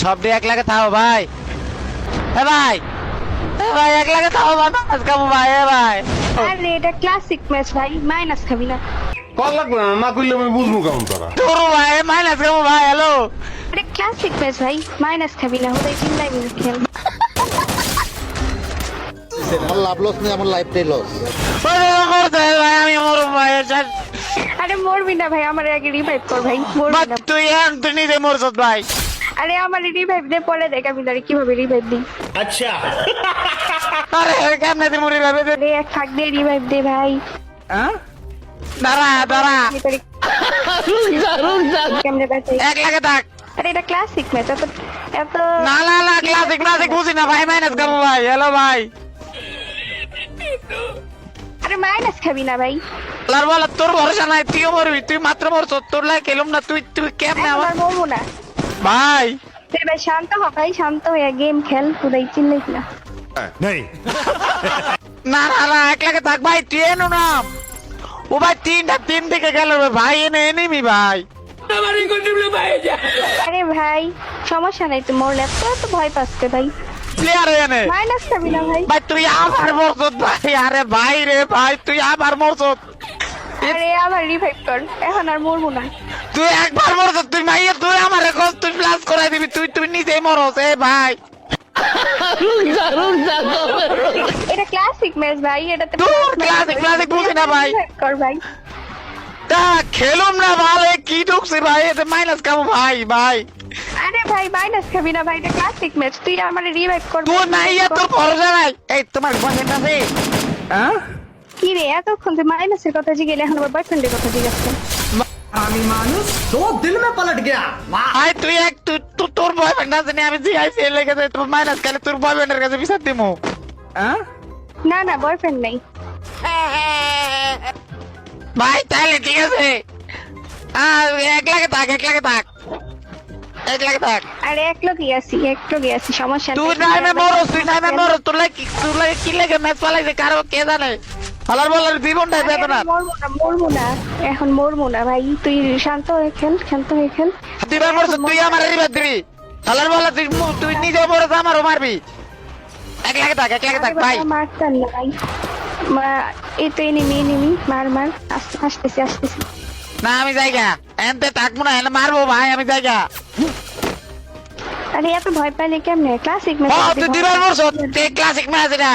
সব দিয়ে 1 লাখে থাও ভাই। এ ভাই, এ ভাই 1 লাখে থাও ভাই, মাইনাস খাবো ভাই। এ ভাই আরে এটা ক্লাসিক ম্যাচ ভাই, মাইনাস খাবি না। কল লাগবে না, না করলে আমি বুঝবো কেমন তোরা। তোর ভাই মাইনাস খাবো ভাই। হ্যালো আরে ক্লাসিক ম্যাচ ভাই, মাইনাস খাবি না, ওটাই চিল্লাই খেল। আমার লাভ লস নেই, আমার লাইফটাই লস। ভাই আমি মরব ভাই। আরে মরবি না ভাই, আমার আগে রিভাইভ কর ভাই, মরবি না। তুই নিজে মরছ ভাই। আরে আমার রিভাইভ দে, পরে দেখ আমি দাঁড়ি কিভাবে রিভাইভ দিই। আরে কেমনে তুই মরি ভাবে দে। আরে এক ফাঁক দিয়ে রিভাইভ দে ভাই। দাঁড়া দাঁড়া, কেমনে বাঁচাই? 1 লাখে থাক। আরে এটা ক্লাসিক ম্যাচ, এত এত না না না, ক্লাসিক ক্লাসিক বুঝি না ভাই, মাইনাস খাবো ভাই। হ্যালো ভাই, আরে মাইনাস খাবি না ভাই। আর বল তোর ভরসা নাই, তুইও মরবি। তুই মাত্র মরছ, তোর লাগে খেলুম না। তুই তুই কেমনে আমার আমার মরবো না ভাই। তুই ভাই, শান্ত হ ভাই, শান্ত হয়ে গেম খেল, পুরাই চিল্লাই না। না না না, 1 লাখে থাক ভাই। তুই এনো না। ও ভাই তিনটা টিম থেকে গেল রে ভাই, এনে এনিমি ভাই। আরে ভাই সমস্যা নাই, তুই মরলে এত এত ভয় পাচ্ছে ভাই। প্লেয়ার এনে মাইনাস খাবি না ভাই। ভাই, তুই আবার মরছ ভাই। আরে ভাই রে ভাই, তুই আবার মরছ। আরে আবার রিভাইভ কর, এখন আর মরবো না। তুই একবার মরছ, তুই মাইয়া, তুই আমার কষ্ট, তুই প্লাস করাই দিবি। তুই তুই নিজেই মরছ। এ ভাই এটা ক্লাসিক ম্যাচ ভাই, এটাতে দূর, classic, classic বুঝি না ভাই। revive কর ভাই। তা খেলুম না ভাই। কি ঢুকছে ভাই, এতে মাইনাস খাবো ভাই। ভাই আরে ভাই মাইনাস খাবি না ভাই, এটা ক্লাসিক ম্যাচ, তুই আমার রিভাইভ কর। তুই মাইয়া, তোর ভরসা নাই। এই তোমার বয়ফ্রেন্ড আছে? হ্যাঁ কি রে এতক্ষণ তুই মাইনাসের কথা জিগেলে, এখন আবার বয়ফ্রেন্ডের কথা জিজ্ঞাসা। আমি মানুষ তো দিল মে পলট গয়া। ভাই তুই তোর বয়ফ্রেন্ড আছে নি? আমি জিআইসি লেগে যাই, তোর মাইনাস খেলে তোর বয়ফ্রেন্ডের কাছে বিচার দিমু। হ্যাঁ না না, বয়ফ্রেন্ড নাই। ভাই তাহলে ঠিক আছে। 1 লাখে থাক, 1 লাখে থাক, 1 লাখে থাক। আরে এক লোকই আছি, সমস্যা তুই নাইমে মরস, তুই নাইমে মরস। তোর লাগে কি লেগে ম্যাচ পালাইছে কারো কে জানে। হালার বলার জীবনটাই বেদনা। মরবো না, এখন মরবো না ভাই, তুই শান্ত হয়ে খেল, শান্ত হয়ে খেল। তুই ভাই মরস, তুই আমার রিভার দিবি। হালার বলার তুই নিজে মরস, আমারও মারবি। 1 লাখে থাক, 1 লাখে থাক ভাই। মারতাম না ভাই, এই তো এনিমি, মার আসতেছি। না আমি জায়গা এনতে থাকবো না, এনে মারবো ভাই। আমি জায়গা আরে এত ভয় পাইলে কেমনে? ক্লাসিক ম্যাচ তুই দিবার মরস, ক্লাসিক ম্যাচ এটা।